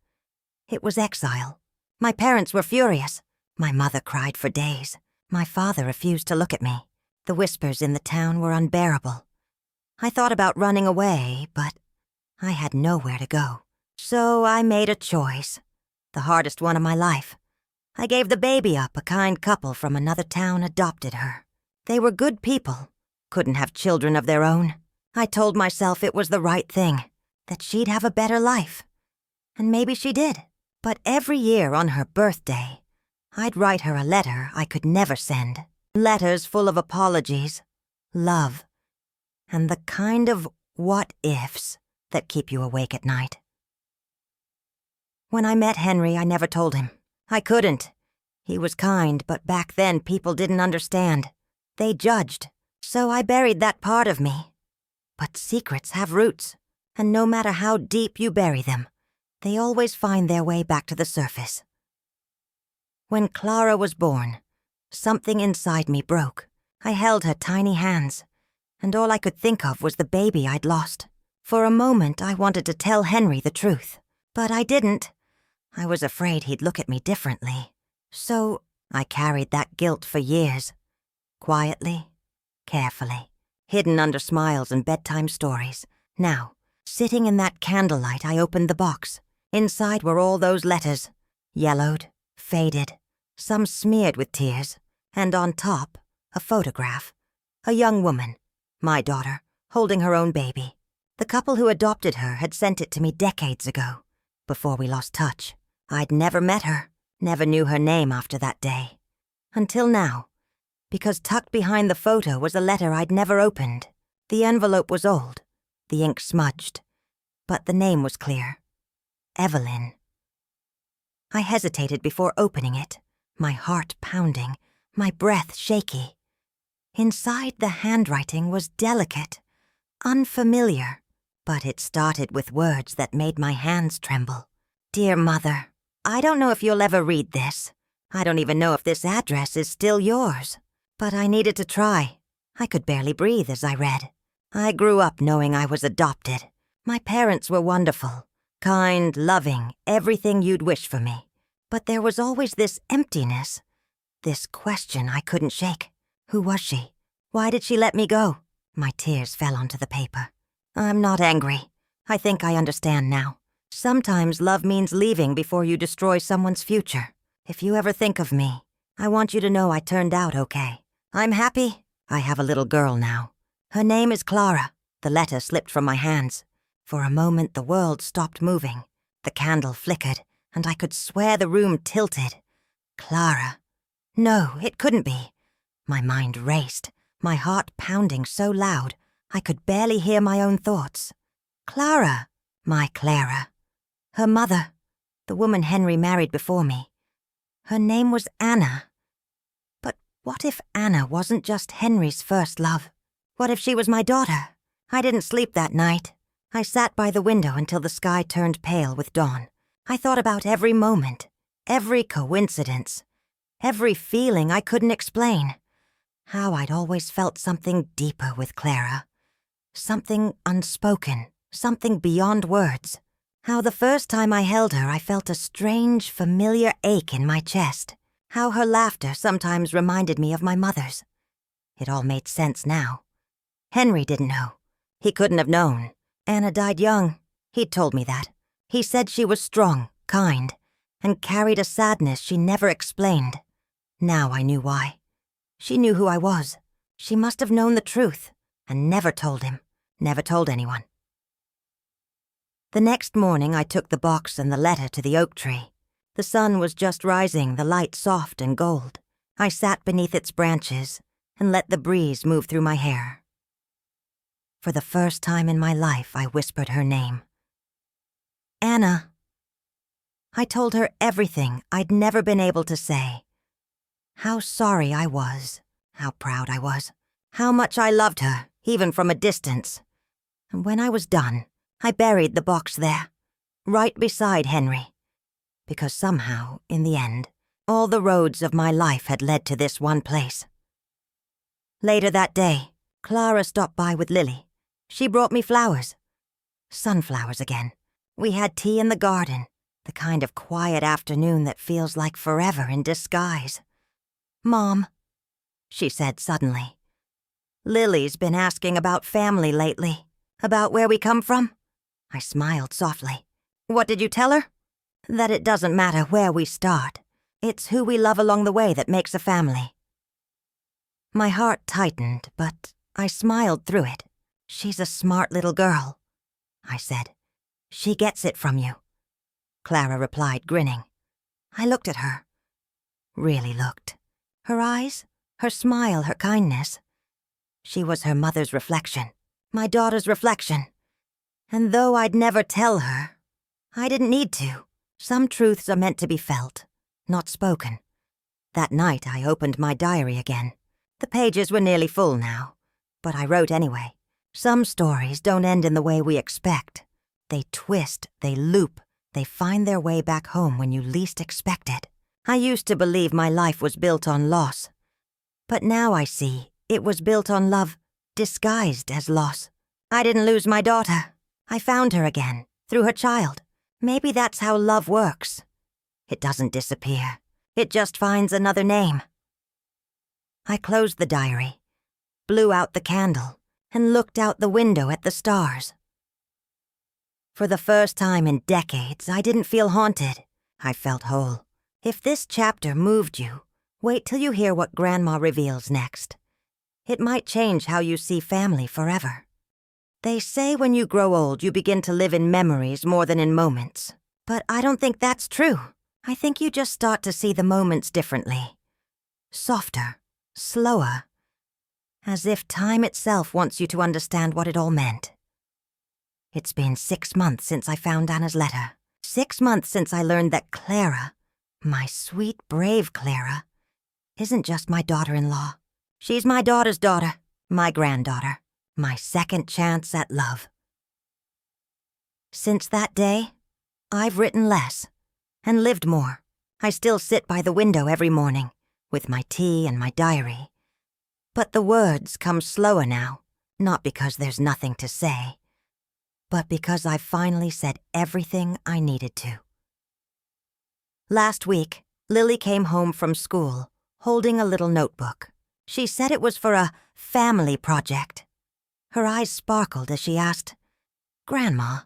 It was exile. My parents were furious. My mother cried for days. My father refused to look at me. The whispers in the town were unbearable. I thought about running away, but I had nowhere to go. So I made a choice, the hardest one of my life. I gave the baby up. A kind couple from another town adopted her. They were good people, couldn't have children of their own. I told myself it was the right thing, that she'd have a better life. And maybe she did. But every year on her birthday, I'd write her a letter I could never send. Letters full of apologies, love, and the kind of what-ifs that keep you awake at night. When I met Henry, I never told him. I couldn't. He was kind, but back then people didn't understand. They judged, so I buried that part of me. But secrets have roots, and no matter how deep you bury them, they always find their way back to the surface. When Clara was born, something inside me broke. I held her tiny hands, and all I could think of was the baby I'd lost. For a moment, I wanted to tell Henry the truth, but I didn't. I was afraid he'd look at me differently. So I carried that guilt for years, quietly, carefully, hidden under smiles and bedtime stories. Now, sitting in that candlelight, I opened the box. Inside were all those letters, yellowed, faded, some smeared with tears, and on top, a photograph. A young woman, my daughter, holding her own baby. The couple who adopted her had sent it to me decades ago, before we lost touch. I'd never met her, never knew her name after that day. Until now, because tucked behind the photo was a letter I'd never opened. The envelope was old, the ink smudged, but the name was clear. Evelyn. I hesitated before opening it, my heart pounding, my breath shaky. Inside the handwriting was delicate, unfamiliar, but it started with words that made my hands tremble. Dear Mother, I don't know if you'll ever read this. I don't even know if this address is still yours. But I needed to try. I could barely breathe as I read. I grew up knowing I was adopted. My parents were wonderful, kind, loving, everything you'd wish for me. But there was always this emptiness, this question I couldn't shake. Who was she? Why did she let me go? My tears fell onto the paper. I'm not angry. I think I understand now. Sometimes love means leaving before you destroy someone's future. If you ever think of me, I want you to know I turned out okay. I'm happy. I have a little girl now. Her name is Clara. The letter slipped from my hands. For a moment the world stopped moving. The candle flickered, and I could swear the room tilted. Clara. No, it couldn't be. My mind raced, my heart pounding so loud I could barely hear my own thoughts. Clara. My Clara. Her mother, the woman Henry married before me. Her name was Anna. But what if Anna wasn't just Henry's first love? What if she was my daughter? I didn't sleep that night. I sat by the window until the sky turned pale with dawn. I thought about every moment, every coincidence, every feeling I couldn't explain. How I'd always felt something deeper with Clara. Something unspoken, something beyond words. How the first time I held her, I felt a strange, familiar ache in my chest. How her laughter sometimes reminded me of my mother's. It all made sense now. Henry didn't know. He couldn't have known. Anna died young. He'd told me that. He said she was strong, kind, and carried a sadness she never explained. Now I knew why. She knew who I was. She must have known the truth, and never told him, never told anyone. The next morning I took the box and the letter to the oak tree. The sun was just rising, the light soft and gold. I sat beneath its branches and let the breeze move through my hair. For the first time in my life, I whispered her name. Anna. I told her everything I'd never been able to say. How sorry I was, how proud I was, how much I loved her, even from a distance. And when I was done, I buried the box there, right beside Henry, because somehow, in the end, all the roads of my life had led to this one place. Later that day, Clara stopped by with Lily. She brought me flowers. Sunflowers again. We had tea in the garden, the kind of quiet afternoon that feels like forever in disguise. Mom, she said suddenly, Lily's been asking about family lately, about where we come from. I smiled softly. What did you tell her? That it doesn't matter where we start. It's who we love along the way that makes a family. My heart tightened, but I smiled through it. She's a smart little girl, I said. She gets it from you. Clara replied, grinning. I looked at her. Really looked. Her eyes, her smile, her kindness. She was her mother's reflection, my daughter's reflection. And though I'd never tell her, I didn't need to. Some truths are meant to be felt, not spoken. That night I opened my diary again. The pages were nearly full now, but I wrote anyway. Some stories don't end in the way we expect. They twist, they loop, they find their way back home when you least expect it. I used to believe my life was built on loss. But now I see it was built on love, disguised as loss. I didn't lose my daughter. I found her again, through her child. Maybe that's how love works. It doesn't disappear. It just finds another name. I closed the diary, blew out the candle, and looked out the window at the stars. For the first time in decades, I didn't feel haunted. I felt whole. If this chapter moved you, wait till you hear what Grandma reveals next. It might change how you see family forever. They say when you grow old, you begin to live in memories more than in moments. But I don't think that's true. I think you just start to see the moments differently. Softer, slower. As if time itself wants you to understand what it all meant. It's been 6 months since I found Anna's letter. 6 months since I learned that Clara, my sweet, brave Clara, isn't just my daughter-in-law. She's my daughter's daughter, my granddaughter, my second chance at love. Since that day, I've written less and lived more. I still sit by the window every morning with my tea and my diary. But the words come slower now, not because there's nothing to say, but because I've finally said everything I needed to. Last week, Lily came home from school, holding a little notebook. She said it was for a family project. Her eyes sparkled as she asked, "Grandma,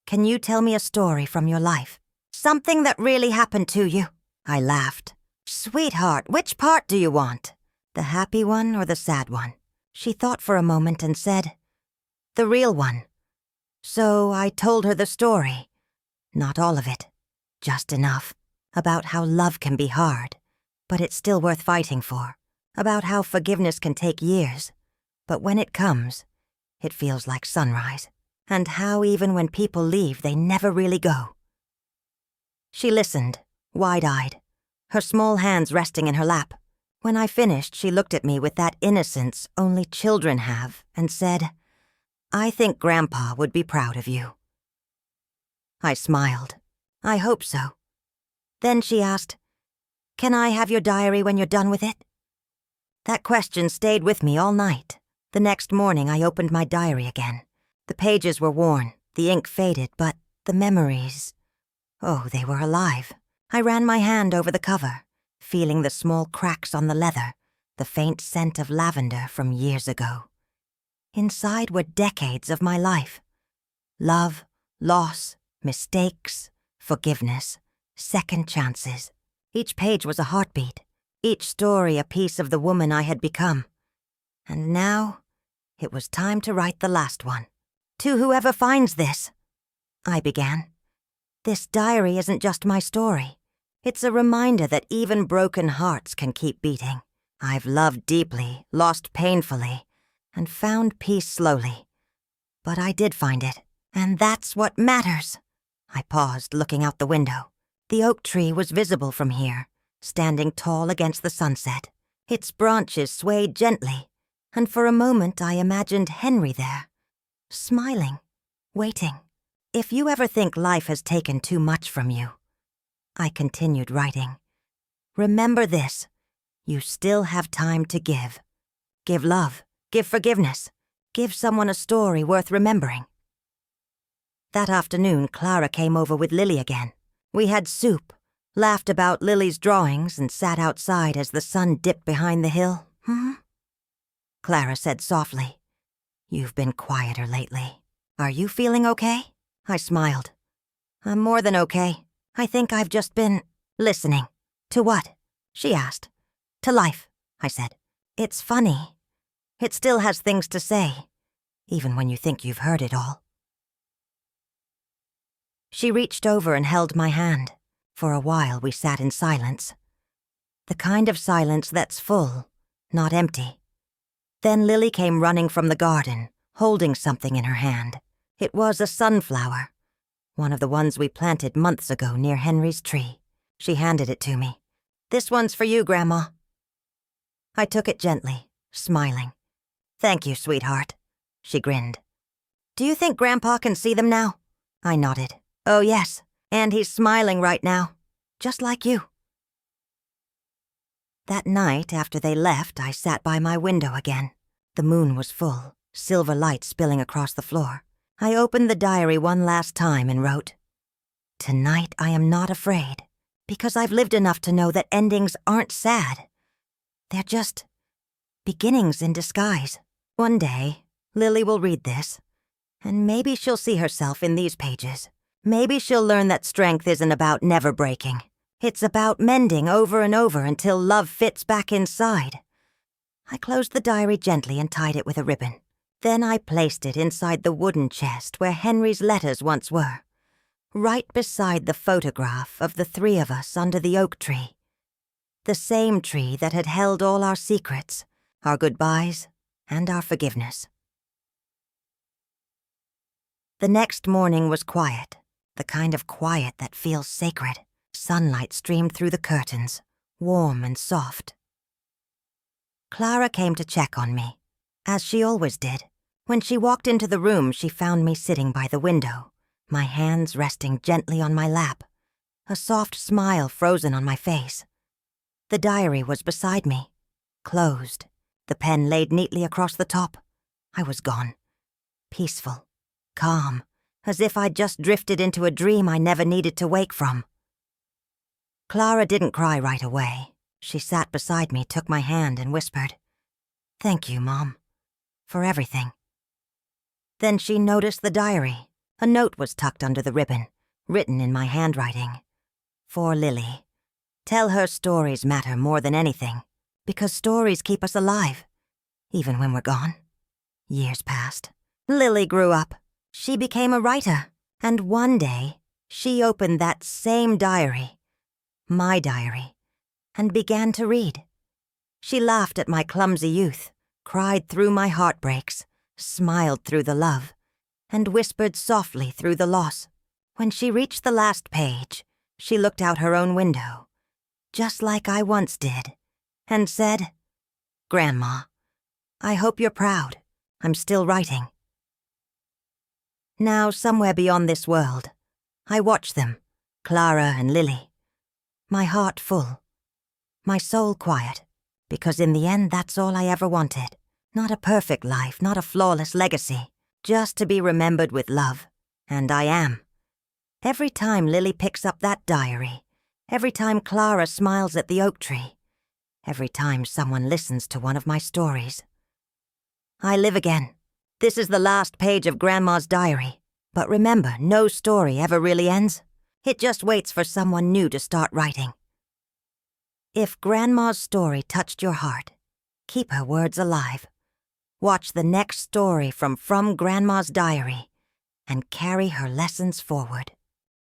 can you tell me a story from your life? Something that really happened to you?" I laughed. "Sweetheart, which part do you want? The happy one or the sad one?" She thought for a moment and said, "The real one." So I told her the story. Not all of it, just enough. About how love can be hard, but it's still worth fighting for. About how forgiveness can take years, but when it comes, it feels like sunrise. And how even when people leave, they never really go. She listened, wide-eyed, her small hands resting in her lap. When I finished, she looked at me with that innocence only children have and said, "I think Grandpa would be proud of you." I smiled. I hope so. Then she asked, "Can I have your diary when you're done with it?" That question stayed with me all night. The next morning, I opened my diary again. The pages were worn, the ink faded, but the memories, oh, they were alive. I ran my hand over the cover, feeling the small cracks on the leather, the faint scent of lavender from years ago. Inside were decades of my life. Love, loss, mistakes, forgiveness, second chances. Each page was a heartbeat, each story a piece of the woman I had become. And now, it was time to write the last one. "To whoever finds this," I began. "This diary isn't just my story. It's a reminder that even broken hearts can keep beating. I've loved deeply, lost painfully, and found peace slowly. But I did find it, and that's what matters." I paused, looking out the window. The oak tree was visible from here, standing tall against the sunset. Its branches swayed gently, and for a moment I imagined Henry there, smiling, waiting. "If you ever think life has taken too much from you," I continued writing, "remember this. You still have time to give. Give love, give forgiveness, give someone a story worth remembering." That afternoon, Clara came over with Lily again. We had soup, laughed about Lily's drawings, and sat outside as the sun dipped behind the hill. Clara said softly, "You've been quieter lately. Are you feeling okay?" I smiled. "I'm more than okay. I think I've just been listening." "To what?" she asked. "To life," I said. "It's funny. It still has things to say, even when you think you've heard it all." She reached over and held my hand. For a while we sat in silence. The kind of silence that's full, not empty. Then Lily came running from the garden, holding something in her hand. It was a sunflower, one of the ones we planted months ago near Henry's tree. She handed it to me. "This one's for you, Grandma." I took it gently, smiling. "Thank you, sweetheart." She grinned. "Do you think Grandpa can see them now?" I nodded. "Oh, yes, and he's smiling right now, just like you." That night, after they left, I sat by my window again. The moon was full, silver light spilling across the floor. I opened the diary one last time and wrote, "Tonight I am not afraid, because I've lived enough to know that endings aren't sad. They're just beginnings in disguise. One day, Lily will read this, and maybe she'll see herself in these pages. Maybe she'll learn that strength isn't about never breaking. It's about mending over and over until love fits back inside." I closed the diary gently and tied it with a ribbon. Then I placed it inside the wooden chest where Henry's letters once were, right beside the photograph of the three of us under the oak tree. The same tree that had held all our secrets, our goodbyes, and our forgiveness. The next morning was quiet, the kind of quiet that feels sacred. Sunlight streamed through the curtains, warm and soft. Clara came to check on me, as she always did. When she walked into the room, she found me sitting by the window, my hands resting gently on my lap, a soft smile frozen on my face. The diary was beside me, closed, the pen laid neatly across the top. I was gone, peaceful, calm, as if I'd just drifted into a dream I never needed to wake from. Clara didn't cry right away. She sat beside me, took my hand, and whispered, "Thank you, Mom, for everything." Then she noticed the diary. A note was tucked under the ribbon, written in my handwriting. "For Lily. Tell her stories matter more than anything, because stories keep us alive, even when we're gone." Years passed. Lily grew up. She became a writer, and one day, she opened that same diary, my diary, and began to read. She laughed at my clumsy youth, cried through my heartbreaks, smiled through the love, and whispered softly through the loss. When she reached the last page, she looked out her own window, just like I once did, and said, "Grandma, I hope you're proud. I'm still writing." Now, somewhere beyond this world, I watch them, Clara and Lily. My heart full, my soul quiet, because in the end that's all I ever wanted. Not a perfect life, not a flawless legacy, just to be remembered with love. And I am. Every time Lily picks up that diary, every time Clara smiles at the oak tree, every time someone listens to one of my stories. I live again. This is the last page of Grandma's diary. But remember, no story ever really ends. It just waits for someone new to start writing. If Grandma's story touched your heart, keep her words alive. Watch the next story from Grandma's diary and carry her lessons forward.